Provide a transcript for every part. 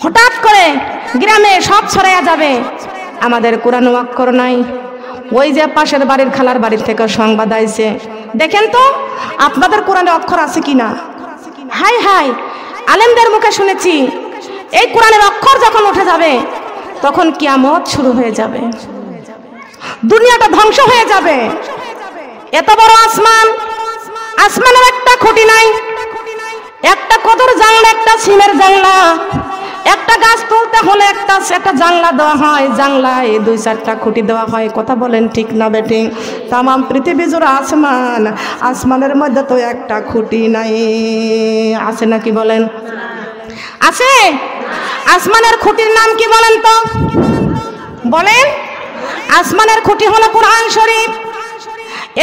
হঠাৎ করে গ্রামে সব ছড়াইয়া যাবে, আমাদের কোরআন অক্ষর নাই। ওই যে পাশের বাড়ির খালার বাড়ির থেকে সংবাদ আইছে, দেখেন তো আপনাদের কোরআনে অক্ষর আছে কিনা। হাই হাই, আলেমদের মুখে শুনেছি এই কোরআনের অক্ষর যখন উঠে যাবে তখন কিয়ামত শুরু হয়ে যাবে, দুনিয়াটা ধ্বংস হয়ে যাবে। এত বড় আসমান, আসমানের একটা খুঁটি নাই, একটা কদর জানলা, একটা সিমের জানলা, একটা গাছ তুলতে হলে একটা জানলা দেওয়া হয়, জানলায় 2-4টা খুঁটি দেওয়া হয়। কথা বলেন ঠিক না বেঠিক? তামাম পৃথিবী জুড়ে আসমান, আসমানের মধ্যে তো একটা খুঁটি নাই। আছে নাকি বলেন? আছে? আসমানের খুঁটির নাম কি বলেন তো? বলেন। আসমানের খুঁটি হলো কোরআন শরীফ।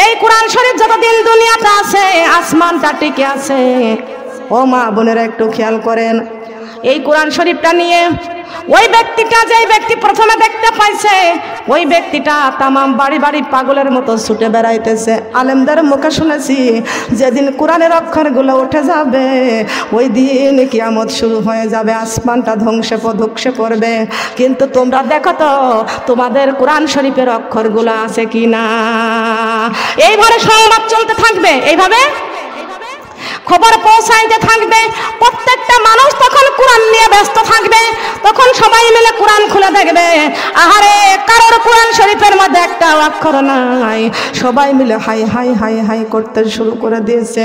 এই কোরআন শরীফ যতদিন দুনিয়াতে আছে আসমানটা টিকে আছে। ও মা বোনেরা একটু খেয়াল করেন, এই কোরআন শরীফটা নিয়ে ওই ব্যক্তিটা, যেই ব্যক্তি প্রথমে দেখতে পাইছে, ওই ব্যক্তিটা তামাম বাড়ি বাড়ি পাগলের মতো ছুটে বেড়াইতেছে। আলেমদের মুখে শুনেছি যেদিন কোরআনের অক্ষরগুলো উঠে যাবে ওই দিন কিয়ামত শুরু হয়ে যাবে, আসমানটা ধ্বংসে পড়বে। কিন্তু তোমরা দেখো তো তোমাদের কোরআন শরীফের অক্ষরগুলো আছে কি না। এইভাবে সংবাদ চলতে থাকবে, এইভাবে খবর পৌঁছাইতে থাকবে। প্রত্যেকটা মানুষ তখন কোরআন নিয়ে ব্যস্ত থাকবে, তখন সবাই মিলে কোরআন খুলে দেখবে আহারে কারোর কোরআন শরীফের মধ্যে একটা অক্ষর নাই। সবাই মিলে হাই হাই হাই হাই করতে শুরু করে দিয়েছে।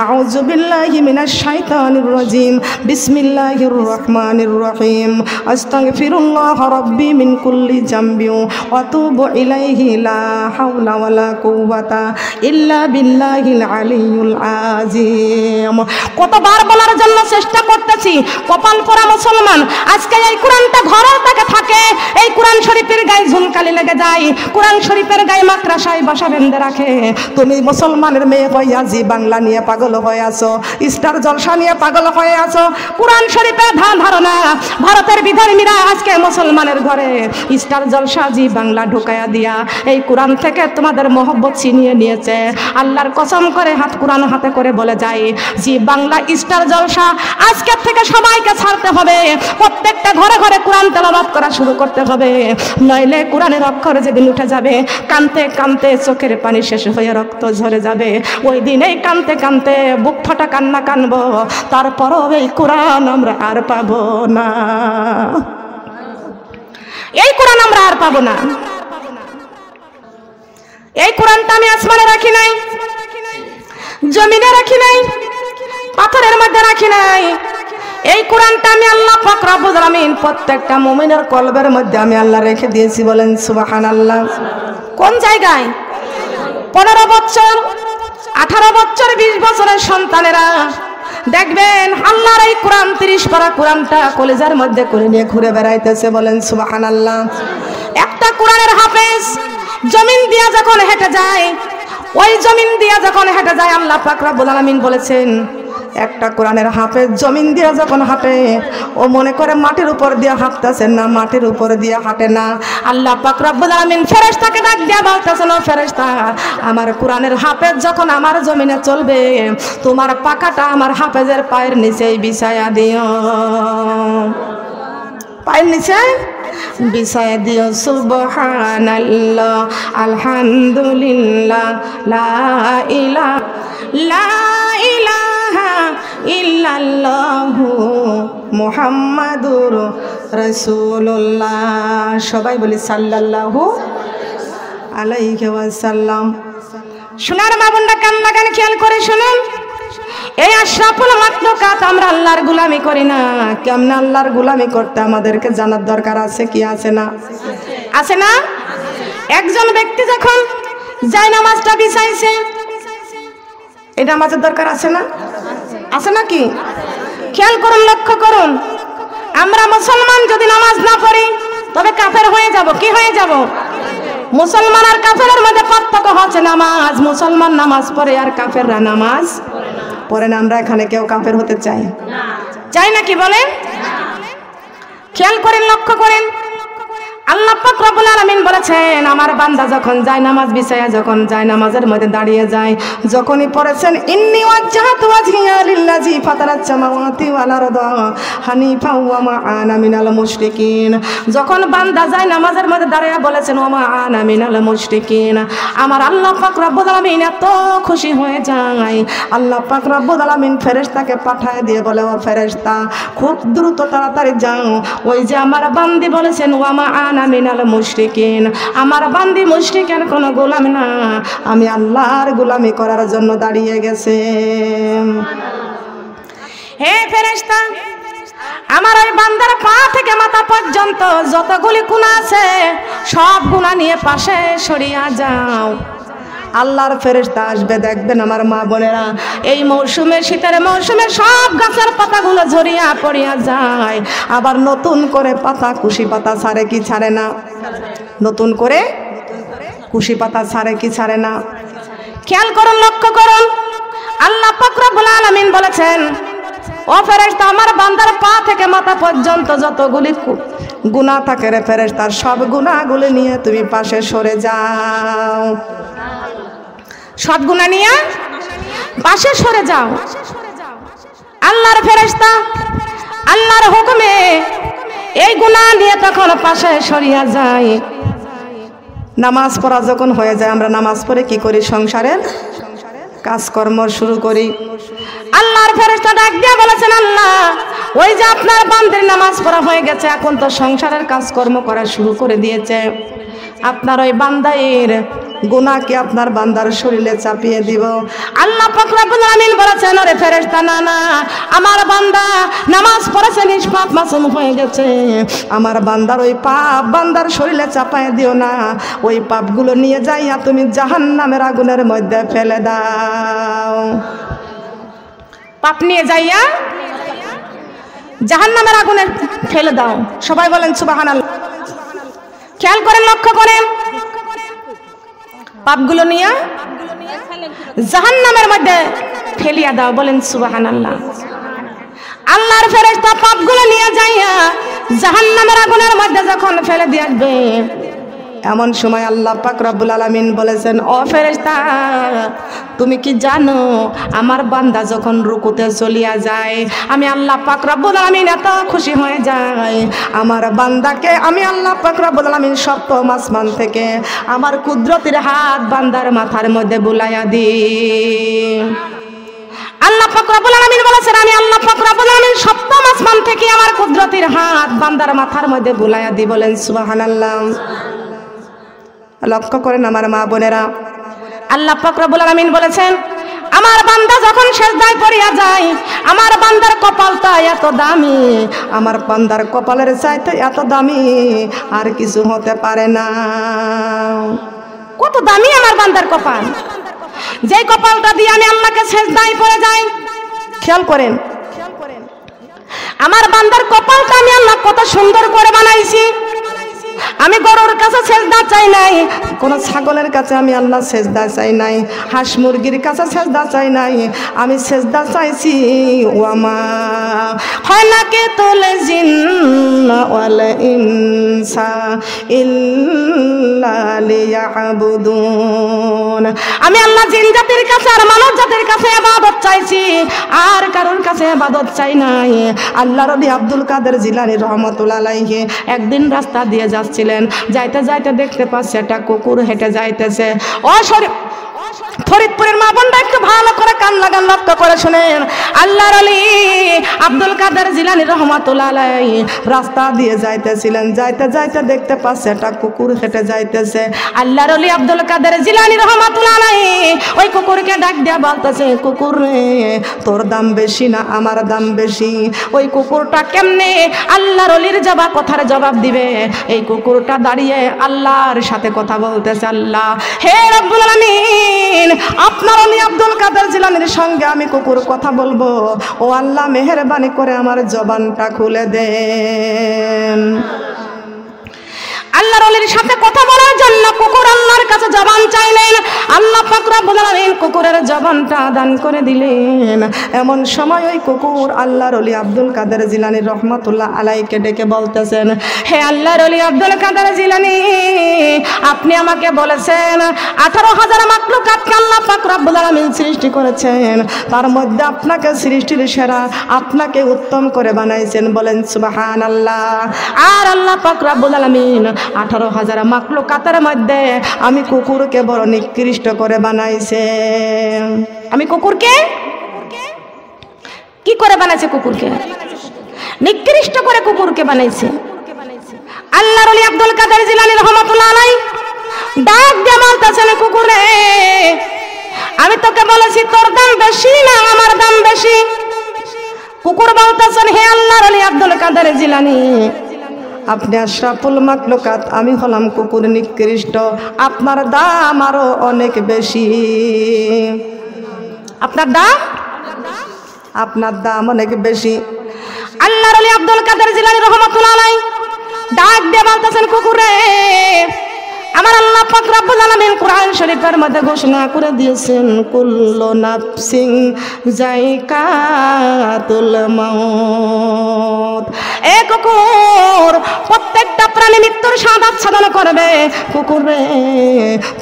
আউযু বিল্লাহি মিনাশ শাইতানির রাজিম, বিসমিল্লাহির রহমানির রহিম, আস্তাগফিরুল্লাহ রাব্বি মিন কুল্লি জামবি ওয়া আতুবু ইলাইহি, লা হাওলা ওয়ালা কুওয়াতা ইল্লা বিল্লাহিল আলিয়্যুল আযীম। কতবার বলার জন্য চেষ্টা করতেছি, কপাল পরা মুসলমান আজকে এই কোরআনটা ঘরের থেকে থাকে, এই কোরআন শরীফের গায়ে ঝুলকালি লেগে যায়, কোরআন শরীফের গায়ে মাকড়াসায় বাসা বেঁধে রাখে। তুমি মুসলমানের মেয়ে হইয়া জি বাংলা নিয়ে পাগল হয়ে আছো, স্টার জলসা নিয়ে পাগল হয়ে আছো। কোরআন শরীফের ধারণা ভারতের বিধর্মীরা আজকে মুসলমানের ঘরে স্টার জলসা জি বাংলা ঢুকাইয়া দিয়া এই কোরআন থেকে তোমাদের মহব্বত ছিনিয়ে নিয়েছে। আল্লাহর কসম করে কোরআন হাতে করে বলে যায় জি বাংলা স্টার জলসা আজকের থেকে সবাইকে ছাড়তে হবে, প্রত্যেকটা ঘরে ঘরে কোরআন তেলাওয়াত করা শুরু করতে হবে, নইলে কোরআনের অক্ষর যেদিন উঠে যাবে কানতে কানতে চোখের পানি শেষ হয়ে রক্ত ঝরে যাবে। ওই দিনেই কানতে কানতে বুক ফাটা কান্না কানবো, তারপরও এই কোরআন আমরা আর পাবো না, এই কোরআন আমরা আর পাবো না। এই কোরআনটা আমি আসমানে রাখি নাই, জমিনে রাখি নাই, পাথরের মধ্যে রাখি নাই। এই কোরআনটা আমি আল্লাহ পাক রব্বুল আলামিন প্রত্যেকটা মুমিনের কলবের মধ্যে আমি আল্লাহ রেখে দিয়েছি। বলেন সুবহানাল্লাহ। কোন জায়গায়? 15 বছর, 18 বছর, 20 বছরের সন্তানেরা দেখবেন আল্লাহর এই কোরআন 30 পারা কোরআনটা কলেজার মধ্যে করে নিয়ে ঘুরে বেড়াইতেছে। বলেন সুবহানাল্লাহ। একটা কোরআনের হাফেজ জমিন দিয়া যখন হেঁটে যায়, ওই জমিন দিয়া যখন হেঁটে যায় আল্লাহ পাক রব্বুল আলামিন বলেছেন একটা কোরআনের হাফেজ জমিন দিয়া যখন হাঁটে ও মনে করে মাটির উপর দিয়ে হাঁটতেছে না, মাটির উপর দিয়ে হাঁটে না। আল্লাহ পাক রব্বুল আলামিন ফেরেশতাকে ডাক দিয়া বলতেছেন, ও ফেরেশতা আমার কোরআনের হাফেজ যখন আমার জমিনে চলবে তোমার পাকাটা আমার হাফেজের পায়ের নিচেই বিছায়া দিও, পায়ের নিচে বিছায়া দিও। সুবহানাল্লাহ, আলহামদুলিল্লাহ, লা ইলাহা ইল্লাল্লাহু মুহাম্মাদুর রাসূলুল্লাহ। সবাই বলি সাল্লাল্লাহু আলাইহি ওয়াসাল্লাম। সোনার মা বোনরা কান লাগান, খেয়াল করে শুনুন। এই আশরাফুল মাখলুকাত আমরা আল্লাহর গোলামি করি না, কেমন আল্লাহর গোলামি করতে আমাদেরকে জানার দরকার আছে কি আছে না? আছে না? একজন ব্যক্তি যখন যায় নামাজটা বিছাইছে, এই নামাজের দরকার আছে না? আছে নাকি? খেয়াল করুন, লক্ষ্য করুন। আমরা মুসলমান যদি নামাজ না পড়ি তবে কাফের হয়ে যাব। কি হয়ে যাব? মুসলমান আর কাফেরের মধ্যে পার্থক্য হচ্ছে নামাজ। মুসলমান নামাজ পড়ে আর কাফেররা নামাজ পড়ে না। আমরা এখানে কেউ কাফের হতে চাই? চাই নাকি বলেন? খেয়াল করেন, লক্ষ্য করেন। আল্লাহ পাক রব্বুল আলামিন বলেছেন, আমার বান্দা যখন যায় নামাজ বিছায়া, যখন যায় নামাজের মধ্যে দাঁড়িয়ে যায়, যখনই পড়েছেন ইন্নী ওয়াজ্জাহতু ওয়াজহিয়া লিল্লাযী ফাতারাস সামাওয়াতি ওয়াল আরদা হানিফা ওয়া মা আনা মিনাল মুশরিকিন, যখন বান্দা যায় নামাজের মধ্যে দাঁড়িয়ে বলেছেন ওয়া মা আনা মিনাল মুশরিকিন, আমার আল্লাহ পাক রব্বুল আলামিন এত খুশি হয়ে যায়, আল্লাহ পাক রব্বুল আলামিন ফেরেশতাকে পাঠায় দিয়ে বলে, ও ফেরেশতা খুব দ্রুত তাড়াতাড়ি যাও, ওই যে আমার বান্দি বলেছেন ওয়া মা আনা মিনাল মুশরিকিন, আমার বান্দি মুশরিকের কোনো গোলাম না, আমি আল্লাহর গোলামি করার জন্য দাঁড়িয়ে গেছে। হে ফেরেশতা, আমার ওই বান্দার পা থেকে মাথা পর্যন্ত যতগুলি গুনাহ আছে সব গুনাহ নিয়ে পাশে সরিয়ে যাও। আল্লাহর ফেরেশতা আসবে, দেখবেন আমার মা বোনেরা, এই মৌসুমে, শীতের মৌসুমে সব গাছের পাতাগুলো ঝরিয়া পড়িয়া যায়, আবার নতুন করে পাতা, কুশি পাতা ছাড়ে কি ছাড়ে না? নতুন করে কুশি পাতা ছাড়ে কি ছাড়ে না? খেয়াল করুন, লক্ষ্য করুন, আল্লাহ পাক রব্বুল আলামিন বলেছেন, ও ফেরেশতা, আমার বান্দার পা থেকে মাথা পর্যন্ত যতগুলি গুনাহ থাকে রে ফেরেশতা, সব গুনাহগুলি নিয়ে তুমি পাশে সরে যাও, সব গুনাহ নিয়ে পাশে সরে যাও। আল্লাহর ফেরেশতা আল্লাহর হুকুমে এই গুনাহ নিয়ে তখন পাশে সরিয়া যায়। নামাজ পড়া যখন হয়ে যায়, আমরা নামাজ পড়ে কি করি? সংসারের কাজকর্ম শুরু করি। আল্লাহর ফেরেশতা ডাক দিয়ে বলেছেন, আল্লাহ, ওই যে আপনার বান্দির নামাজ পড়া হয়ে গেছে, এখন তো সংসারের কাজকর্ম করা শুরু করে দিয়েছে, আপনার ওই বান্দার গুনাহ কি আপনার বান্দার শরীরে চাপিয়ে দিব? আল্লাহ পাক রব্বুল আলামিন বলেছেন, আরে ফেরেশতা, না না, আমার বান্দা নামাজ পড়েছে, নিষ্পাপ মাসুম হয়ে গেছে, আমার বান্দার ওই পাপ বান্দার শরীরে চাপায় দিও না, ওই পাপগুলো নিয়ে যাইয়া তুমি জাহান্নামের আগুনের মধ্যে ফেলে দাও। পাপ নিয়ে যাইয়া জাহান্নামের আগুনে ফেলে দাও। সবাই বলেন সুবহানাল্লাহ। খেয়াল করেন, লক্ষ্য করেন, পাপগুলো নিয়ে জাহান্নামের মধ্যে ফেলিয়া দাও। বলেন সুবহানাল্লাহ। আল্লাহর ফেরেশতা পাপগুলো নিয়ে যাইয়া জাহান্নামের আগুনের মধ্যে যখন ফেলে দিয়ে আসবে, এমন সময় আল্লাহ পাক রব্বুল আলামিন বলেছেন, ও ফেরেশতা, তুমি কি জানো আমার বান্দা যখন রুকুতে চলিয়া যায়, আমি আল্লাহ পাক রব্বুল আলামিন এত খুশি হয়ে যাই, আমার বান্দাকে আমি আল্লাহ পাক রব্বুল আলামিন সপ্তম আসমান থেকে আমার কুদরতের হাত বান্দার মাথার মধ্যে বুলাইয়া দিই। আল্লাহ পাক রব্বুল আলামিন বলেছেন, আমি আল্লাহ পাক রব্বুল আলামিন সপ্তম আসমান থেকে আমার কুদরতের হাত বান্দার মাথার মধ্যে বুলাইয়া দিই। বলেন সুবহানাল্লাহ। লক্ষ্য করেন আমার মা বোনেরা, আল্লাহ পাক রব্বুল আলামিন বলেছেন, আমার বান্দা যখন সিজদায় পড়িয়া যায়, আমার বান্দার কপালটা এত দামি, আমার বান্দার কপালের চাইতে এত দামি আর কিছু হতে পারে না। কত দামি আমার বান্দার কপাল, যেই কপালটা দিয়ে আমি আল্লাহকে সিজদায় পড়ে যাই। খেয়াল করেন, আমার বান্দার কপালটা আমি আল্লাহ কত সুন্দর করে বানাইছি। আমি গরুর কাছে সেজদা চাই নাই, কোন ছাগলের কাছে আমি আল্লাহ সেজদা চাই নাই, হাঁস মুরগির কাছে সেজদা চাই নাই, আমি সেজদা চাইছি ওয়ামা খালাকে তুল জিন্না ওয়াল ইনসা ইল্লা লিয়াবুদুন। আমি আল্লাহ জিন জাতির কাছে আর মানব জাতির কাছে ইবাদত চাইছি, আর কারোর কাছে ইবাদত চাই নাই। আল্লাহর ওলি আব্দুল কাদের জিলানী রহমাতুল্লাহ আলাইহি একদিন রাস্তা দিয়ে যাচ্ছিলেন, যাইতে যাইতে দেখতে পাচ্ছে একটা কুকুর হেঁটে যাইতেছে। ও ফরিদপুরের মা বোনরা একটু ভালো করে কান লাগান, লক্ষ্য করে শুনেন। আল্লাহর ওলি আব্দুল কাদের জিলানী রহমাতুল্লাহ আলাইহি রাস্তা দিয়ে যাইতেছিলেন, যাইতে যাইতে দেখতে পাচ্ছে একটা কুকুর হেঁটে যাইতেছে। আল্লাহর ওলি আব্দুল কাদের জিলানী রহমাতুল্লাহ আলাইহি ওই কুকুরকে ডাক দিয়া বলতেছে, কুকুর রে, তোর দাম বেশি না আমার দাম বেশি? ওই কুকুরটা কেমনে আল্লাহর ওলির কথার জবাব দিবে? এই কুকুরটা দাঁড়িয়ে আল্লাহর সাথে কথা বলতেছে, আল্লাহ, হে রব্বুল আলামিন, আপনার ওলি আব্দুল কাদের জিলানীর সঙ্গে আমি কুকুর কথা বলবো, ও আল্লাহ মেহেরবানি করে আমার জবানটা খুলে দেন। আল্লাহর ওলির সাথে কথা বলার জন্য কুকুর আল্লাহর কাছে জবান চাইলেন। আল্লাহ পাক রব্বুল আলামিন কুকুরের জবানটা দান করে দিলেন। এমন সময় ওই কুকুর আল্লাহর ওলি আব্দুল কাদের জিলানী রহমাতুল্লাহ আলাইহিকে ডেকে বলতেছেন, হে আল্লাহর ওলি আব্দুল কাদের জিলানী, আপনি আমাকে বলেছেন 18,000 মাখলুকাতকে আল্লাহ পাক রব্বুল আলামিন সৃষ্টি করেছেন, তার মধ্যে আপনাকে সৃষ্টির সেরা, আপনাকে উত্তম করে বানাইছেন। বলেন সুবহানাল্লাহ। আর আল্লাহ পাক রব্বুল আলামিন 18,000 মাখলুকাতের মধ্যে আমি কুকুরকে বড় নিকৃষ্ট করে বানাইছে। আমি কুকুরকে কি করে বানাইছে? কুকুরকে নিকৃষ্ট করে কুকুরকে বানাইছে। আল্লাহর ওলি আব্দুল কাদের জিলানী রহমাতুল্লাহ আলাইহি ডাক দিয়ে বলতেছেন, কুকুরে, আমি তোকে বলেছি তোর দাম বেশি না আমার দাম বেশি? কুকুর বলতেছেন, হে আল্লাহর ওলি আব্দুল কাদের জিলানী, আপনি আশরাফুল মাখলুকাত, আমি হলাম কুকুর নিকৃষ্ট, আপনার দাম আরো অনেক বেশি। আপনার দাম অনেক বেশি। আল্লাহর ওলি আব্দুল কাদের জিলানী রহমাতুল্লাহ আলাইহি ডাক দিয়ে বলতেছেন, কুকুরে, আমার আল্লাহ পাক রব্বুল আলামিন কোরআন শরীফের মধ্যে ঘোষণা করে দিয়েছেন, কুল্লু নাফসিন যায়কাতুল মাউত। এ কুকুর, প্রত্যেকটা প্রাণী মৃত্যুর স্বাদ আস্বাদন করবে। কুকুর রে,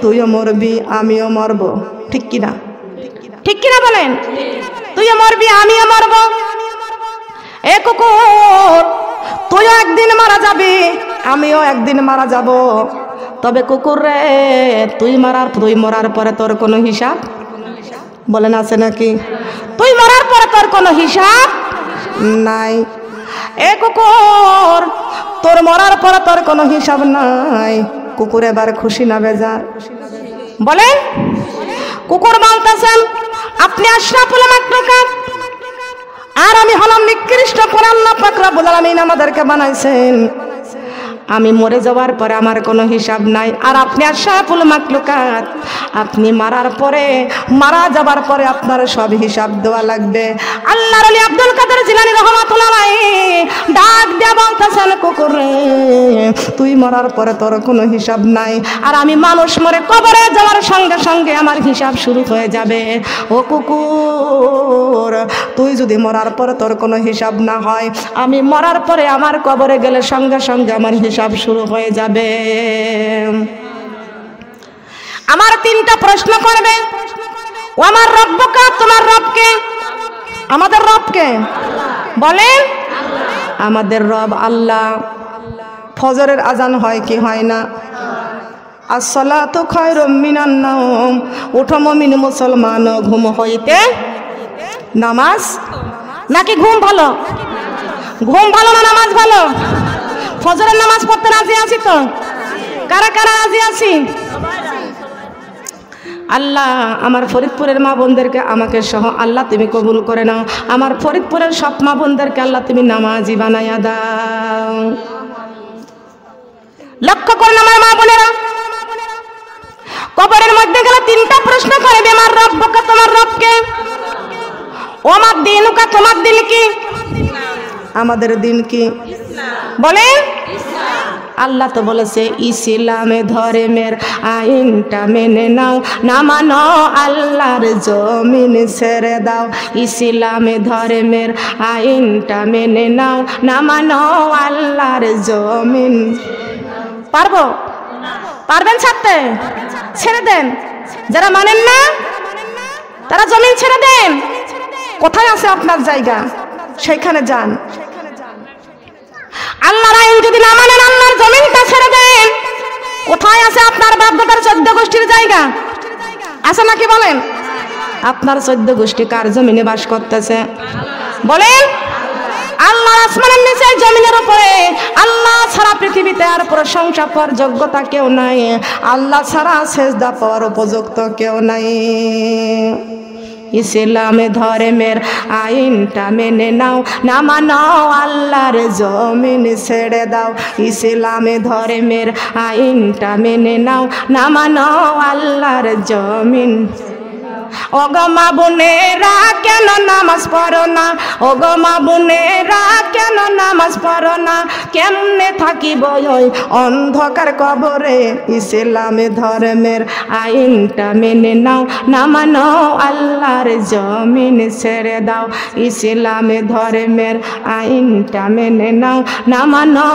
তুইও মরবি আমিও মরব, ঠিক কিনা? ঠিক কিনা বলেন? তুইও মরবি আমিও মরব। এ কুকুর, তুইও একদিন মারা যাবি আমিও একদিন মারা যাব। তবে কুকুর রে, তুই মরার পরে তোর কোনো হিসাব বলেন আছে নাকি? তুই মরার পরে তোর কোনো হিসাব নাই। এ কুকুর, তোর মরার পরে তোর কোনো হিসাব নাই। কুকুর এবার খুশি না বেজার? বলেন। কুকুর বলতেছেন, আপনি আশরাফুল মাখলুকাত আর আমি হলাম নিকৃষ্ট করে আল্লাহ পাক রব্বুল আলামিন আমাদেরকে বানাইছেন। আমি মরে যাওয়ার পরে আমার কোনো হিসাব নাই। আর আপনি আশরাফুল মাখলুকাত, আপনি মারা যাবার পরে আপনার সব হিসাব দেওয়া লাগবে। আল্লাহর ওলি আব্দুল কাদের জিলানী রহমাতুল্লাহ আলাইহি ডাক দিয়ে বলতেছেন, কুকুর রে, তুই মরার পরে তোর কোনো হিসাব নাই, আর আমি মানুষ মরে কবরে যাওয়ার সঙ্গে সঙ্গে আমার হিসাব শুরু হয়ে যাবে। ও কুকুর, তুই যদি মরার পরে তোর কোনো হিসাব না হয়, আমি মরার পরে আমার কবরে গেলে সঙ্গে সঙ্গে আমার হিসাব শুরু হয়ে যাবে। আমার 3টা প্রশ্ন করবে। ও আমার রব্বকা, তোমার রবকে? আমাদের রবকে বলেন। আমাদের রব আল্লাহ। ফজরের আজান হয় কি হয় না? আসসালাতু খায়রুম মিনান নাওম। ওঠো মুমিন মুসলমান ঘুম হইতে। নামাজ নাকি ঘুম ভালো? ঘুম ভালো না নামাজ ভালো? ফজরের নামাজ পড়তে রাজি আছি তো? কারা কারা রাজি আছি? আল্লাহ আমার ফরিদপুরের মা বোনদেরকে আমাকে সহ আল্লাহ তুমি কবুল করে নাও। আমার ফরিদপুরের সব মা বোনদেরকে আল্লাহ তুমি নামাজি বানাইয়া দাও। লক্ষ্য করুন আমার মা বোনেরা, কবরের মধ্যে গেলে 3টা প্রশ্ন করবে। আমার রব্বকে, তোমার রবকে? ও আমার দিনুকা, তোমার দিন কি? আমাদের দিন কি? বলেন। আল্লাহ তো বলেছে, ইসলামে ধর্মের আইনটা মেনে নাও, না মানো আল্লাহর জমিন ছেড়ে দাও। ইসলামে ধর্মের আইনটা মেনে নাও, না মানো আল্লাহর জমিন। পারবো? পারবেন ছাড়তে? ছেড়ে দেন। যারা মানেন না তারা জমিন ছেড়ে দেন। কোথায় আছে আপনার জায়গা, সেখানে যান। আল্লাহর আইন যদি না মানেন, আল্লাহর জমিনটা ছেড়ে দেন। কোথায় আছে আপনার বাপদাদার 14 গোষ্ঠীর জায়গা? আছে নাকি বলেন? আপনার 14 গোষ্ঠী কার জমিনে বাস করতেছে? বলেন। আল্লাহর আসমানের নিচে জমিনের উপরে আল্লাহ ছাড়া পৃথিবীতে আর প্রশংসা পাওয়ার যোগ্যতা কেউ নাই। আল্লাহ ছাড়া সেজদা পাওয়ার উপযুক্ত কেউ নাই। ইসলামে ধর্মের আইনটা মেনে নাও, না মানো আল্লাহর জমিন ছেড়ে দাও। ইসলামে ধর্মের আইনটা মেনে নাও, না মানো আল্লাহর জমিন। ও গো মা বোনেরা কেন নামাজ পড়ো না, ও গো মা বোনেরা কেন নামাজ পড়ো না, কেমনে থাকিব ওই অন্ধকার কবরে, ইসলামে ধর্মের আইনটা মেনে নাও, না মানো আল্লাহর জমিন ছেড়ে দাও, ইসলামে ধর্মের আইনটা মেনে নাও, না মানো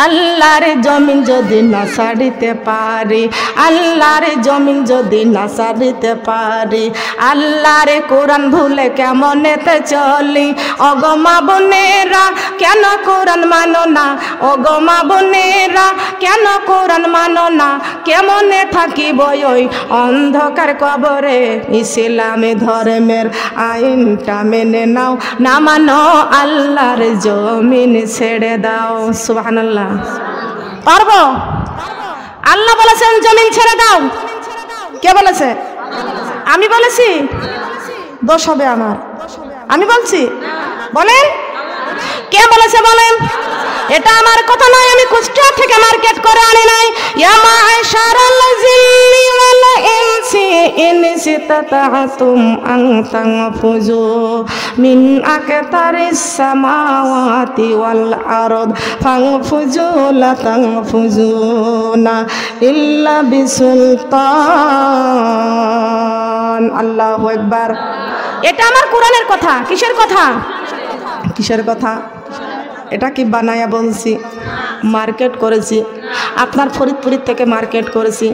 আল্লাহর জমিন যদি না ছাড়িতে পারি, আল্লাহর জমিন যদি না ছাড়িতে পারি, আল্লাহর কোরআন ভুলে কেমনেতে চলি, ওগো মা বোনেরা কেন কোরআন মানো না, ওগো মা বোনেরা কেন কোরআন মানো না, কেমনে থাকিব ওই অন্ধকার কবরে, ইসলামে ধর্মের আইনটা মেনে নাও, না মানো আল্লাহর জমিন ছেড়ে দাও। সুবহানাল্লাহ। পারবো? আল্লাহ বলেছেন জমিন ছেড়ে দাও। কে বলেছে? আমি বলেছি? দোষ হবে আমার? আমি বলছি? বলেন কে বলেছে বলেন। এটা আমার কথা নয়, আমি কুষ্টিয়া থেকে মার্কেট করে আনি নাই। ইয়া মা'শারাল জিন্নি ওয়াল ইনসি ইন ইসতাতা'তুম আন তানফুযু মিন আকতারিস সামাওয়াতি ওয়াল আরদ ফানফুযু লা তানফুযুনা ইল্লা বিসুলতান। আল্লাহু আকবার। এটা আমার কোরআনের কথা। কিসের কথা? কিসের কথা? এটা কি বানায়া বলছি? মার্কেট করেছি। আপনার ফরিদপুর থেকে মার্কেট করেছি,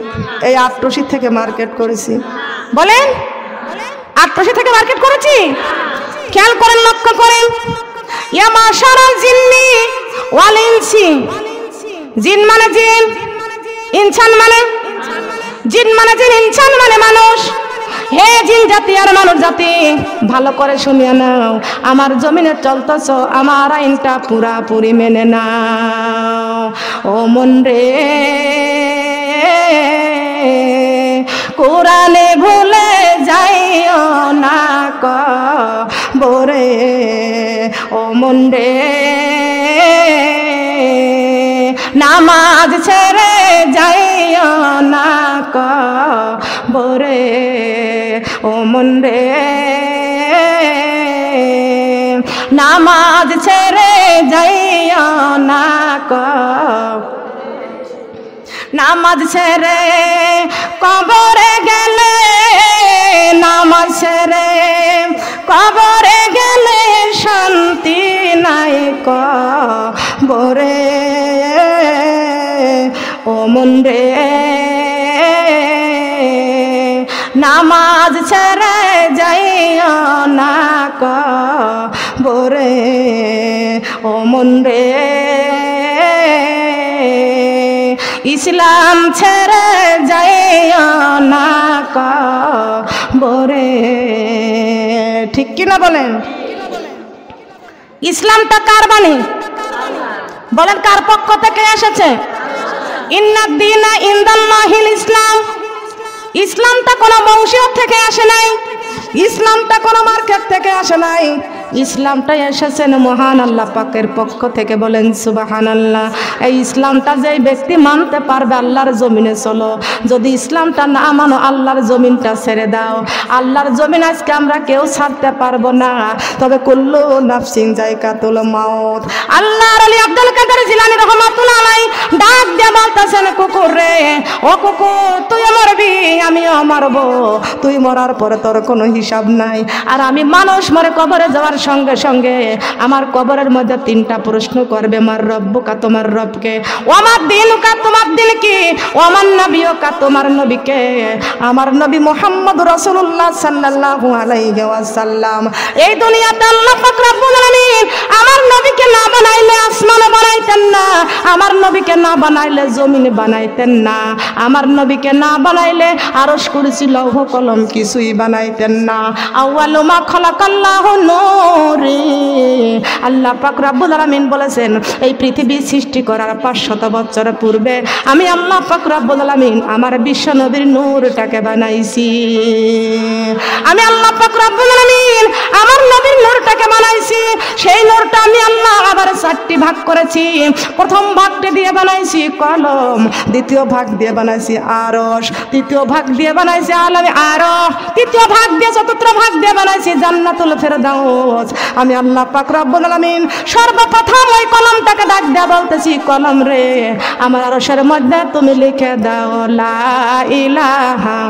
এই আটরশি থেকে মার্কেট করেছি। বলেন আটরশি থেকে মার্কেট করেছি। খেয়াল করেন, লক্ষ্য করেন। ইয়া মাশারাল জিন্নি ওয়াল ইনসি। জিন মানে জিন, ইনসান মানে জিন মানে জিন, ইনসান মানে মানুষ। হে জিন জাতি আর মানুষ জাতি, ভালো করে শুনিয়া নাও, আমার জমিনে চলতেছ, আমার আইনটা পুরাপুরি মেনে নাও। ও মন রে কোরআনে ভুলে যাইও না কবরে, ও মন রে নামাজ ছেড়ে যাইও না কবরে, ও মন রে নামাজ ছেড়ে যাইও না নামাজ ছেড়ে কবরে গেলে, নামাজ ছেড়ে কবরে গেলে শান্তি নাই কবরে, ও মন রে নামাজ ছেড়ে যাইও না কবরে, ও মন রে ইসলাম ছেড়ে যাইও না কবরে। ঠিক কিনা বলেন? ইসলামটা কার বাণী? বলেন কার পক্ষ থেকে এসেছে? ইন্নাদ দীনা ইনদাল্লাহিল ইসলাম। ইসলামটা কোনো বংশীয় থেকে আসে নাই, ইসলামটা কোনো মার্কেট থেকে আসে নাই, ইসলামটা এসেছেন মহান আল্লাহ পাকের পক্ষ থেকে। বলেন সুবহানাল্লাহ। এই ইসলামটা যেই ব্যক্তি মানতে পারবে, আল্লাহর জমিনে চলো। যদি ইসলামটা না মানো, আল্লাহর জমিনটা ছেড়ে দাও। আল্লাহর জমিন আজকে আমরা কেউ ছাড়তে পারবো না, তবে কুল্লু নাফসিন যায়কাতুল মাউত। আল্লাহর ওলি আব্দুল কাদের জিলানী রাহমাতুল্লাহ আলাইহি ডাক দিয়ে বলতেছেন, কুকুর রে, ও কুকুর, তুই মরবি, আমিও মরবো। তুই মরার পরে তোর কোনো হিসাব নাই, আর আমি মানুষ মরে কবরে যাওয়ার সঙ্গে সঙ্গে আমার কবরের মধ্যে তিনটা প্রশ্ন করবে। মার রব্বুকা, তোমার রবকে, ও আমার দিনুকা, তোমার দিন কি, ও আমার নবীকা, তোমার নবীকে। আমার নবী মুহাম্মদ রাসূলুল্লাহ সাল্লাল্লাহু আলাইহি ওয়াসাল্লাম। এই দুনিয়াতে আল্লাহ পাক রব্বুল আলামিন আমার নবীকে না বানাইলে আসমান বানাইতেন না, আমার নবীকে না বানাইলে জমিন বানাইতেন না, আমার নবীকে না বানাইলে আরশ কুরসি লৌহ কলম কিছুই বানাইতেন না। আউয়ালু মা খালাকাল্লাহু নূরি। আল্লাহ পাক রব্বুল আলামিন বলেছেন, এই পৃথিবী সৃষ্টি করার 500 বছর পূর্বে আমি আল্লাহ পাক রব্বুল আলামিন আমার বিশ্ব নবীর নূরটাকে বানাইছি। আমি আল্লাহ পাক রব্বুল আলামিন আমার নবীর নূরটাকে বানাইছি। সেই নূরটা আমি আল্লাহ আবার 4টি ভাগ করেছি। প্রথম ভাগটা দিয়ে বানাইছি কলম, দ্বিতীয় ভাগ দিয়ে বানাইছি আরশ, তৃতীয় ভাগ দিয়ে বানাইছি আলামে আরশ, তৃতীয় ভাগ দিয়ে চতুর্থ ভাগ দিয়ে বানাইছি জান্নাতুল ফেরদাউস। আমি আল্লাহ পাক রব্বুল আলামিন সর্বপ্রথম ওই কলমটাকে ডাক দিয়ে বলতেছি, কলম রে আমার আরশের মধ্যে তুমি লিখে দাও লা ইলাহা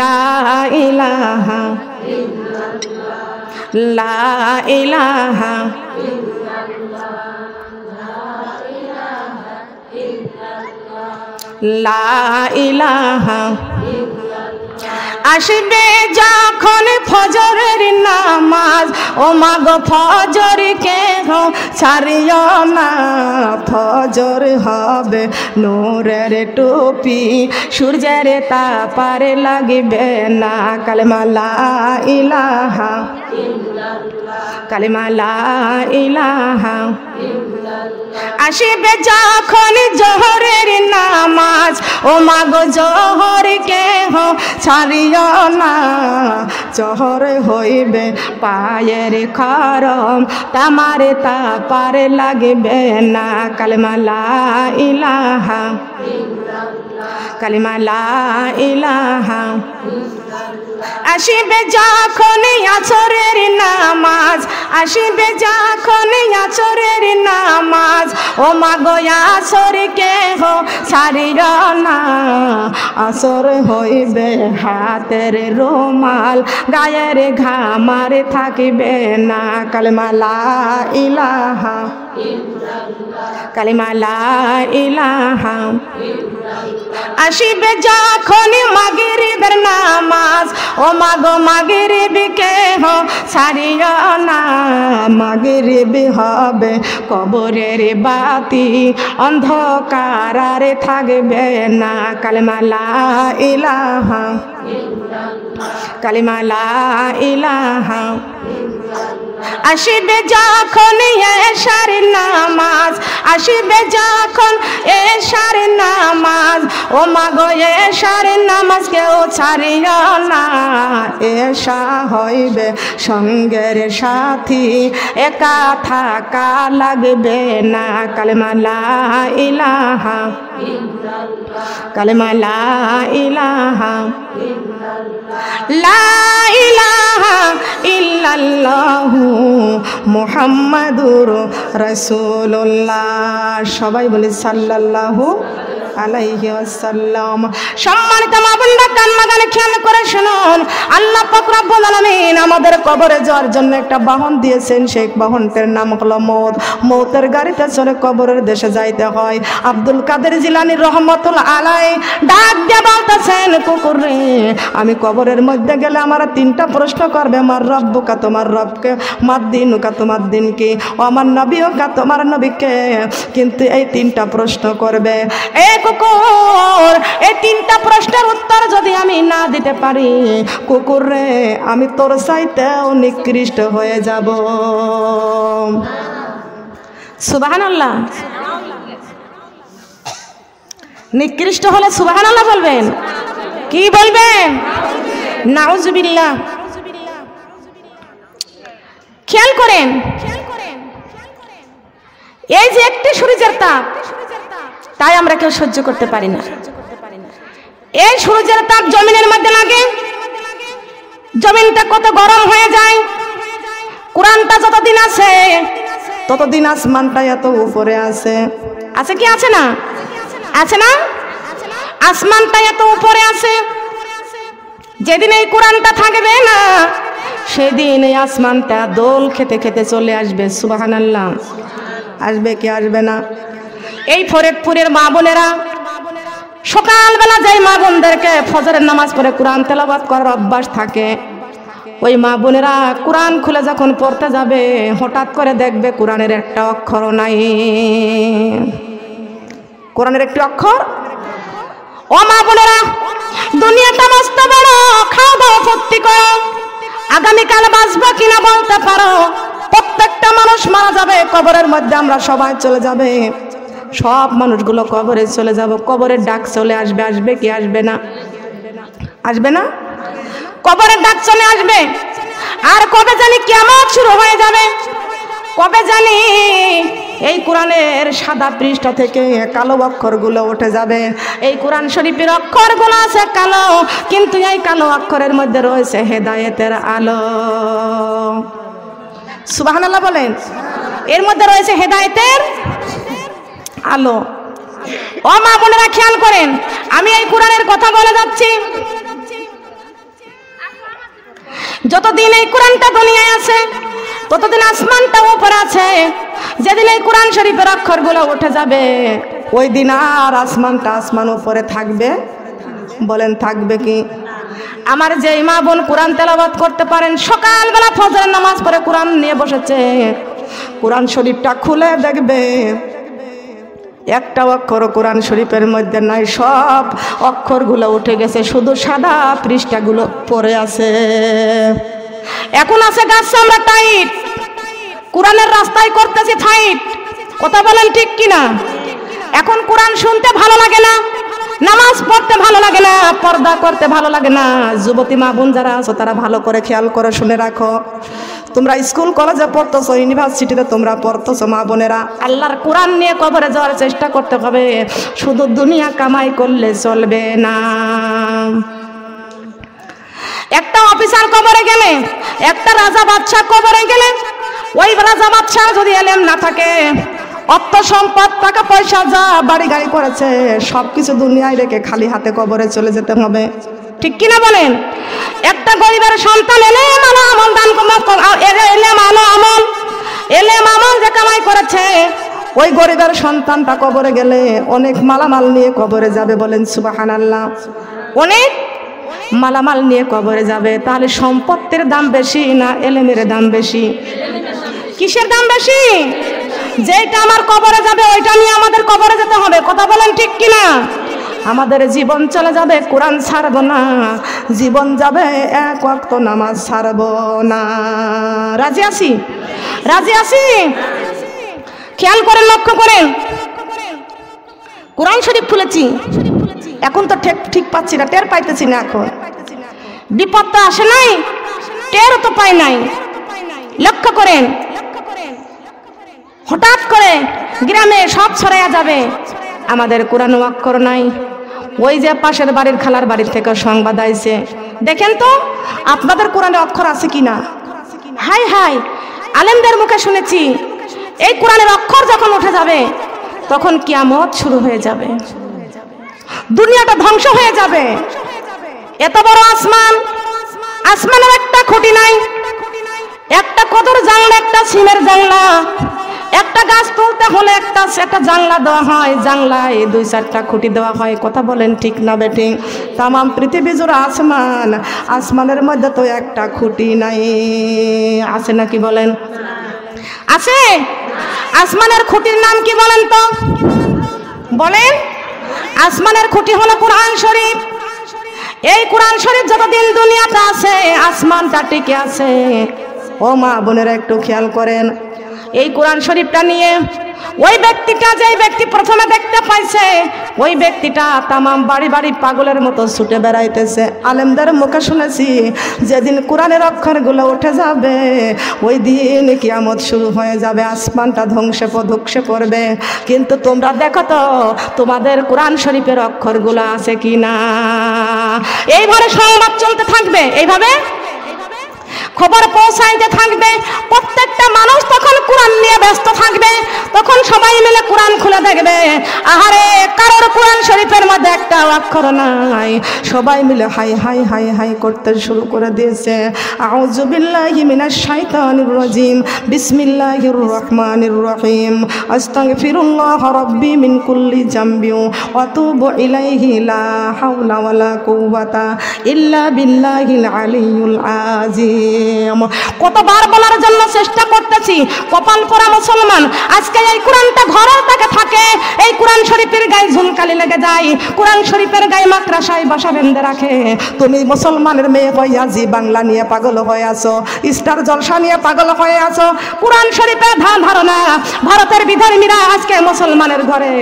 লা ইলাহা লা ইলাহা লা ইলাহা। আসবে যখন ফজরের নামাজ, ও মাগো ফজর কেহ ছাড়িও না, ফজর হবে নূরের টুপি, সূর্যের তাপারে লাগবে না। কালেমা লা ইলাহা কালেমা লা ইলাহা। আসবে যখন জোহরের নামাজ, ও মাগো জোহর কেহ ছাড়িও না, জোহর হইবে পায়ের খরম, তামারে তাপারে লাগবে না। কালেমা লা ইলাহা কালেমা লা ইলাহা। আসিবে যখন আসরের নামাজ, আসিবে যখন আসরের নামাজ, ও মাগো আসর কেহ ছাড়িও না, আসর হইবে হাতের রুমাল, গায়ের ঘামার থাকিবে না। কালেমা লা ইলাহা কালেমা লা ইলাহা। আসিবে যখন মাগরিবের নামাজ, ও মাগো মাগরিব কেহ ছাড়িও না, মাগরিব হবে কবরের বাতি, অন্ধকারে থাকবে না। কালেমা লা ইলাহা কালেমা লা ইলাহা। আসিবে যখন এশার নামাজ, আসিবে যখন এশার নামাজ, ও মাগো এশার নামাজ কেউ ছাড়িও না, এশা হইবে সঙ্গের সাথী, একা থাকা লাগবে না। কালেমা লা ইলাহা কালেমা লা ইলাহা লা ইলাহা ইল্লাল্লাহু মুহাম্মাদুর রাসূলুল্লাহ। সবাই বলে সাল্লাল্লাহু আলাইহি ওয়াসাল্লাম। সম্মানিত মা বোনরা, কান লাগালে খেয়াল করে শুনুন, আল্লাহ পাক রব্বুল আলামিন আমাদের কবরে যাওয়ার জন্য একটা বাহন দিয়েছেন, সেই বাহনটার নাম হলো মউত। মউতের গাড়িতে চড়ে কবরের দেশে যাইতে হয়। আব্দুল কাদের জিলানী রহমাতুল্লাহ আলাইহি ডাক দিয়ে বলতেছেন, কুকুর রে আমি কবরের মধ্যে গেলে আমার তিনটা প্রশ্ন করবে, আমার রব্বুকা তোমার রবকে, মার দিনুকা তোমার দিনকে, ও আমার নবীকা তোমার নবীকে। কিন্তু এই তিনটা প্রশ্ন করবে। কুকুর, এই তিনটা প্রশ্নের উত্তর যদি আমি না দিতে পারি, কুকুর রে আমি তোর চাইতেও নিকৃষ্ট হয়ে যাব। সুবহানাল্লাহ। নিকৃষ্ট হলে সুবহানাল্লাহ বলবেন, কি বলবেন? নাউজুবিল্লাহ। খেয়াল করেন, এই যে একটি সূর্যের তাপ, তাই আমরা কেউ সহ্য করতে পারি না। এই সূর্যের তাপ জমিনের মধ্যে লাগে, জমিনটা কত গরম হয়ে যায়। কোরআনটা যতদিন আছে ততদিন আসমানটা এত উপরে আছে, আছে কি আছে না? আছে না? আসমানটা এত উপরে আছে। যেদিন এই কোরআনটা থাকবে না, সেদিন এই আসমানটা দোল খেতে খেতে চলে আসবে। সুবহানাল্লাহ। আসবে কি আসবে না? এই ফরিদপুরের মা বোনেরা সকালবেলা যাই মা বোনদেরকে ফজরের নামাজ পড়ে কোরআন তেলাওয়াত করার অভ্যাস থাকে, ওই মা বোনেরা কোরআন খুলে যখন পড়তে যাবে, হঠাৎ করে দেখবে কোরআনের একটা অক্ষর নাই। কোরআনের একটি অক্ষর। ও মা বোনেরা, দুনিয়াটা মস্ত বড়, খাও দাও ফুর্তি করো, আগামীকাল বাঁচবো কিনা বলতে পারো। প্রত্যেকটা মানুষ মারা যাবে, কবরের মধ্যে আমরা সবাই চলে যাবে, সব মানুষগুলো কবরে চলে যাব। কবরের ডাক চলে আসবে, আসবে কি আসবে না? আসবে না? কবরের ডাক চলে আসবে। আর কবে জানি কিয়ামত শুরু হয়ে যাবে, কবে জানি এই কোরআনের সাদা পৃষ্ঠা থেকে কালো অক্ষরগুলো উঠে যাবে। এই কোরআন শরীফের অক্ষরগুলো আছে কালো, কিন্তু এই কালো অক্ষরের মধ্যে রয়েছে হেদায়েতের আলো। সুবহানাল্লাহ বলেন। এর মধ্যে রয়েছে হেদায়েতের আলো। ও মা বোনেরা খেয়াল করেন, আমি এই কোরআনের কথা বলে যাচ্ছি। যতদিন এই কোরআনটা দুনিয়ায় আছে ততদিন আসমানটা উপরে আছে। যেদিন এই কোরআন শরীফের অক্ষরগুলো উঠে যাবে ওই দিন আর আসমানটা আসমান উপরে থাকবে? বলেন থাকবে কি? আমার যে মা বোন কোরআন তেলাওয়াত করতে পারেন, সকালবেলা ফজরের নামাজ পড়ে কোরআন নিয়ে বসেছে, কোরআন শরীফটা খুলে দেখবে একটা অক্ষর কোরআন শরীফের মধ্যে নাই, সব অক্ষরগুলো উঠে গেছে, শুধু সাদা পৃষ্ঠাগুলো পড়ে আছে। এখন আছে গাছ আমরা টাইট, কোরআনের রাস্তায় করতেছি ফাইট। কথা বলেন ঠিক কিনা? এখন কোরআন শুনতে ভালো লাগে না, নামাজ পড়তে ভালো লাগে না, পর্দা করতে ভালো লাগে না। যুবতী মা বোন যারা আছো তারা ভালো করে খেয়াল করে শুনে রাখো। তোমরা স্কুল কলেজে পড়তেছো, ইউনিভার্সিটিতে তোমরা পড়তেছো, মা বোনেরা আল্লাহর কোরআন নিয়ে কবরে যাওয়ার চেষ্টা করতে হবে। শুধু দুনিয়া কামাই করলে চলবে না। একটা অফিসার কবরে গেলে, একটা রাজা বাদশাহ কবরে গেলে, ওই রাজা বাদশাহ যদি এলেম না থাকে, অর্থ সম্পদ টাকা পয়সা যা বাড়ি গাড়ি করেছে সবকিছু দুনিয়ায় রেখে খালি হাতে কবরে চলে যেতে হবে। ঠিক কিনা বলেন? একটা গরিবের সন্তান এলেম আলো আমল দান এলেম আমল যে কামাই করেছে, ওই গরিবের সন্তানটা কবরে গেলে অনেক মালামাল নিয়ে কবরে যাবে। বলেন সুবহানাল্লাহ। অনেক মালামাল নিয়ে কবরে যাবে। তাহলে সম্পত্তির দাম বেশি না এলেমের দাম বেশি? কিসের দাম বেশি? যেটা আমার কবরে যাবে ওইটা নিয়ে আমাদের কবরে যেতে হবে। কথা বলেন ঠিক কিনা? আমাদের জীবন চলে যাবে, কোরআন ছাড়বো না। জীবন যাবে, এক ওয়াক্ত নামাজ ছাড়বো না। রাজি আছি? রাজি আছি? খেয়াল করেন, লক্ষ্য করেন। কোরআন শরীফ খুলেছি, এখন তো ঠিক পাচ্ছি না, টের পাইতেছি না। এখন বিপদটা আসে নাই, টেরও তো পাই নাই। লক্ষ্য করেন, হঠাৎ করে গ্রামে সব ছড়াইয়া যাবে, আমাদের কোরআন অক্ষর নাই। ওই যে পাশের বাড়ির খালার বাড়ির থেকে সংবাদ আইছে, দেখেন তো আপনাদের কোরআনে অক্ষর আছে কিনা। হাই হাই, আলেমদের মুখে শুনেছি এই কোরআনের অক্ষর যখন উঠে যাবে তখন কিয়ামত শুরু হয়ে যাবে, দুনিয়াটা ধ্বংস হয়ে যাবে। এত বড় আসমান, আসমানের একটা খুঁটি নাই, একটা কদর জানলা, একটা সিমের জানলা, একটা গাছ তুলতে হলে একটা জানলা দেওয়া হয়, জানলায় 2-4টা খুঁটি দেওয়া হয়। কথা বলেন ঠিক না বেঠিক? তামাম পৃথিবী জুড়ে আসমান, আসমানের মধ্যে তো একটা খুঁটি নাই। আছে নাকি বলেন? আছে? আসমানের খুঁটির নাম কি বলেন তো? বলেন। আসমানের খুঁটি হলো কোরআন শরীফ। এই কোরআন শরীফ যতদিন দুনিয়াতে আছে আসমানটা টিকে আছে। ও মা বোনেরা একটু খেয়াল করেন, এই কোরআন শরীফটা নিয়ে ওই ব্যক্তিটা, যেই ব্যক্তি প্রথমে দেখতে পাইছে, ওই ব্যক্তিটা তামাম বাড়ি বাড়ি পাগলের মতো ছুটে বেড়াইতেছে। আলেমদের মুখে শুনেছি যেদিন কোরআনের অক্ষরগুলো উঠে যাবে ওই দিন কিয়ামত শুরু হয়ে যাবে, আসমানটা ধ্বংসে পড়বে। কিন্তু তোমরা দেখো তো তোমাদের কোরআন শরীফের অক্ষরগুলো আছে কি না। এইভাবে সংবাদ চলতে থাকবে, এইভাবে খবর পৌঁছাইতে থাকবে। প্রত্যেকটা মানুষ তখন কোরআন নিয়ে ব্যস্ত থাকবে, তখন সবাই মিলে কোরআন খুলে দেখবে, আহারে কারোর কোরআন শরীফের মধ্যে একটা অক্ষর নাই। সবাই মিলে হাই হাই হাই হাই করতে শুরু করে দিয়েছে। আউযু বিল্লাহি মিনাশ শাইতানির রাজিম, বিসমিল্লাহির রহমানির রহিম, আস্তাগফিরুল্লাহ রাব্বি মিন কুল্লি জামবি ওয়া আতুবু ইলাইহি, লা হাওলা ওয়ালা কুওয়াতা ইল্লা বিল্লাহিল আলিয়্যুল আযীম। কতবার বলার জন্য চেষ্টা করতেছি, কপাল পরা মুসলমান আজকে এই কোরআনটা ঘরের থেকে থাকে, এই কোরআন শরীফের গায়ে ঝুলকালি লেগে যায়, কোরআন শরীফের গায়ে মাকড়াসায় বাসা বেঁধে রাখে। তুমি মুসলমানের মেয়ে হইয়া জি বাংলা নিয়ে পাগল হয়ে আছো, স্টার জলসা নিয়ে পাগল হয়ে আছো। কোরআন শরীফের ধারণা ভারতের বিধর্মীরা আজকে মুসলমানের ঘরে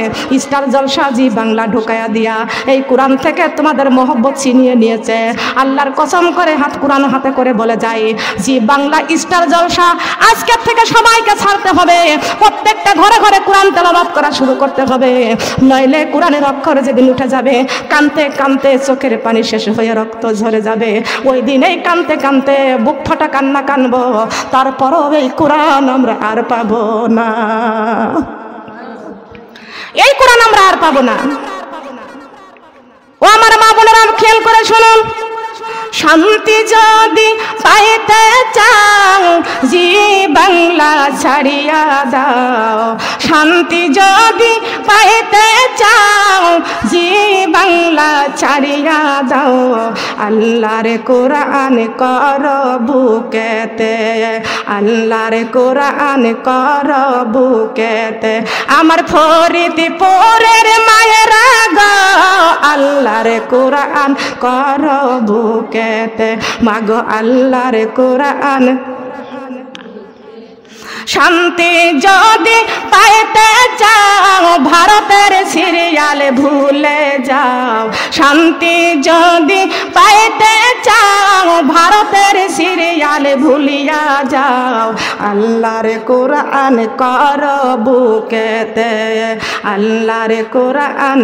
স্টার জলসা জি বাংলা ঢুকাইয়া দিয়া এই কোরআন থেকে তোমাদের মহব্বত ছিনিয়ে নিয়েছে। আল্লাহর কসম করে কোরআন হাতে করে বলে যায় জি বাংলা স্টার জলসা আজকের থেকে সবাইকে ছাড়তে হবে। প্রত্যেকটা ঘরে ঘরে কোরআন তেলাওয়াত করা শুরু করতে হবে, নইলে কোরআনের অক্ষর যেদিন উঠে যাবে কানতে কানতে চোখের পানি শেষ হয়ে রক্ত ঝরে যাবে। ওই দিনেই কানতে কানতে বুক ফাটা কান্না কানবো, তারপরও এই কোরআন আমরা আর পাবো না। এই কোরআন আমরা আর পাবো না। ও আমার মা বোনেরা, খেয়াল করে শুনুন, শান্তি যদি পাইতে চাও জি বাংলা ছাড়িয়া দাও, শান্তি যদি পাইতে চাও জি বাংলা ছাড়িয়া দাও, আল্লাহর কোরআন কর বুকেতে, আল্লাহর কোরআন কর বুকেতে। আমার ফরিদপুরের মায়েরা গো, আল্লাহর কোরআন কর বুকেতে, মাগো আল্লাহর কোরআন। শান্তি যদি পাইতে চাও ভারতের সিরিয়াল ভুলে যাও, শান্তি যদি পাইতে চাও ভারতের সিরিয়াল ভুলিয়া যাও, আল্লাহর কোরআন কর বুকেতে, আল্লাহর কোরআন।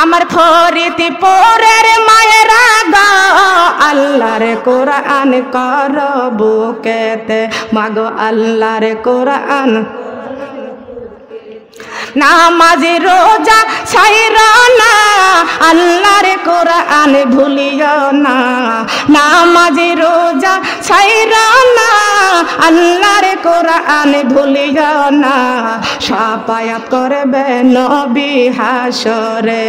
আমার ফরিদপুরের মায়েরা গো, আল্লাহর কোরআন কর বুকেতে, মাগো আল্লাহর কোরআন। নামাজি রোজা ছাইরো না, আল্লাহর কোরআন ভুলিও না, নামাজি রোজা ছাইরো না, আল্লাহর কোরআন ভুলিও না। শাফায়াত করবে নবী হাসরে,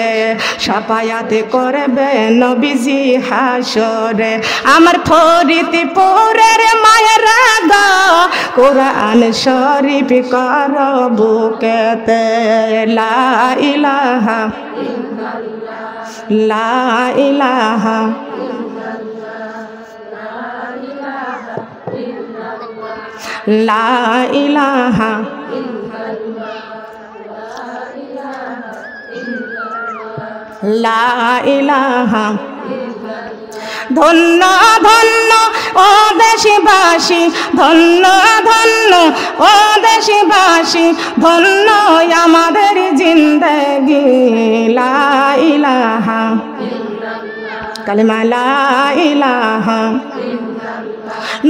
শাফায়াত করবে নবীজি হাসরে। আমার ফরিদপুরের মায়েরা গো, কোরআন শরীফ কর বুকেতে, লা ইলাহা লা ইলাহা লা ইলাহা লা ইলাহা। ধন্য ধন্য ও দেশবাসী, ধন্য ধন্য ও দেশবাসী, ধন্য আমাদের জিন্দেগি, লা ইলাহা কালিমা লা ইলাহা।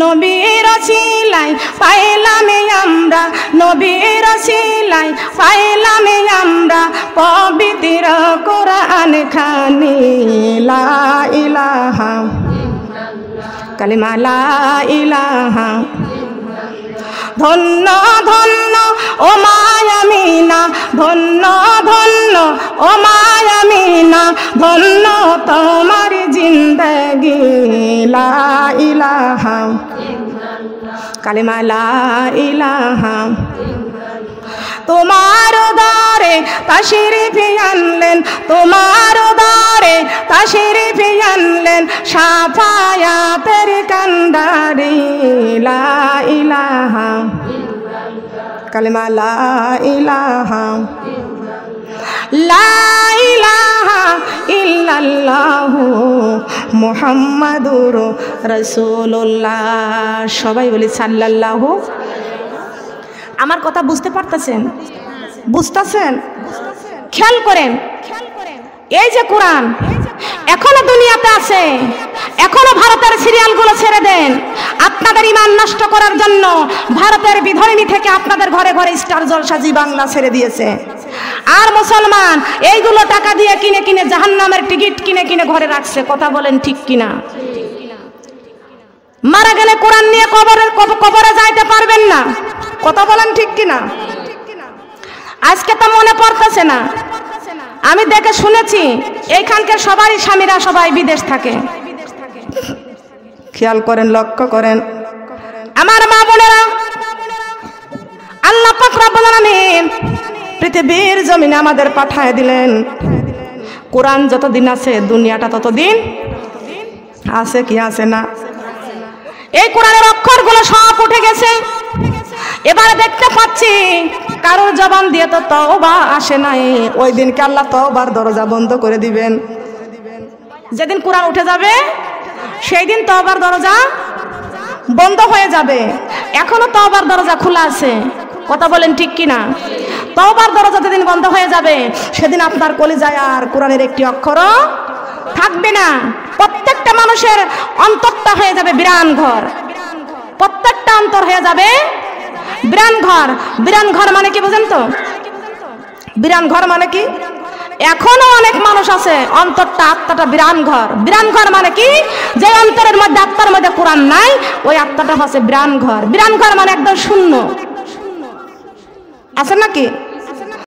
নবীর ওসিলায় পাইলাম আমরা, নবীর ওসিলায় পাইলাম আমরা পবিত্র কোরআন খানি, লা ইলাহা কালিমা লা ইলাহা। ধন্য ধন্য ও মায়ামিনা, ধন্য ধন্য ও মায়ামিনা, ধন্য তোমার জিন্দেগি, লা ইলাহা কালিমা লা ইলাহা। তোমার দরে তাশরিফ আনলেন, তোমার দরে তাশরিফ আনলেন শাফায়াতের কান্ডারি, লা ইলাহা কালিমা লা ইলাহা। লা ইলাহা ইল্লাল্লাহু মুহাম্মাদুর রাসূলুল্লাহ। সবাই বলি সাল্লাল্লাহু। আমার কথা বুঝতে পারতেছেন? বুঝতেছেন? খেয়াল করেন, এই যে কোরআন এখনো দুনিয়াতে আছে, এখনো ভারতের সিরিয়ালগুলো ছেড়ে দেন। আপনাদের ইমান নষ্ট করার জন্য ভারতের বিধর্মী থেকে আপনাদের ঘরে ঘরে স্টার জলসা জি বাংলা ছেড়ে দিয়েছে। আর মুসলমান এইগুলো টাকা দিয়ে কিনে কিনে জাহান্নামের টিকিট কিনে কিনে ঘরে রাখছে। কথা বলেন ঠিক কিনা? মারা গেলে কোরআন নিয়ে কবরে যাইতে পারবেন না। কথা বলেন ঠিক কিনা? আজকে তো মনে পড়তেছে না, আমি দেখে শুনেছি এইখানকার সবারই স্বামীরা সবাই বিদেশ থাকে। খেয়াল করেন, লক্ষ্য করেন আমার মা বোনেরা, আল্লাহ পাক রব্বুল আলামিন পৃথিবীর জমিনে আমাদের পাঠায় দিলেন। কোরআন যতদিন আছে দুনিয়াটা ততদিন আছে কি আছে না? এই কোরআনের অক্ষরগুলো সব উঠে গেছে। এবারে দেখতে পাচ্ছি কারোর জবান দিয়ে তো তওবা আসে নাই। ওই দিনকে আল্লাহ তওবার দরজা বন্ধ করে দিবেন। যেদিন কোরআন উঠে যাবে সেই দিন তওবার দরজা বন্ধ হয়ে যাবে। এখনো তওবার দরজা খোলা আছে, কথা বলেন ঠিক কিনা? তওবার দরজা যেদিন বন্ধ হয়ে যাবে সেদিন আপনার কলিজায় আর কোরআনের একটি অক্ষরও থাকবে না। প্রত্যেকটা মানুষের অন্তরটা হয়ে যাবে বিরান ঘর, প্রত্যেকটা অন্তর হয়ে যাবে বিরান ঘর। বিরান ঘর মানে কি বুঝেন তো? বিরান ঘর মানে কি? এখনো অনেক মানুষ আছে অন্তরটা আত্মাটা বিরান ঘর। বিরান ঘর মানে কি? যে অন্তরের মধ্যে আত্মার মধ্যে কোরআন নাই ওই আত্মাটা হচ্ছে বিরান ঘর। বিরান ঘর মানে একদম শূন্য, আছে নাকি?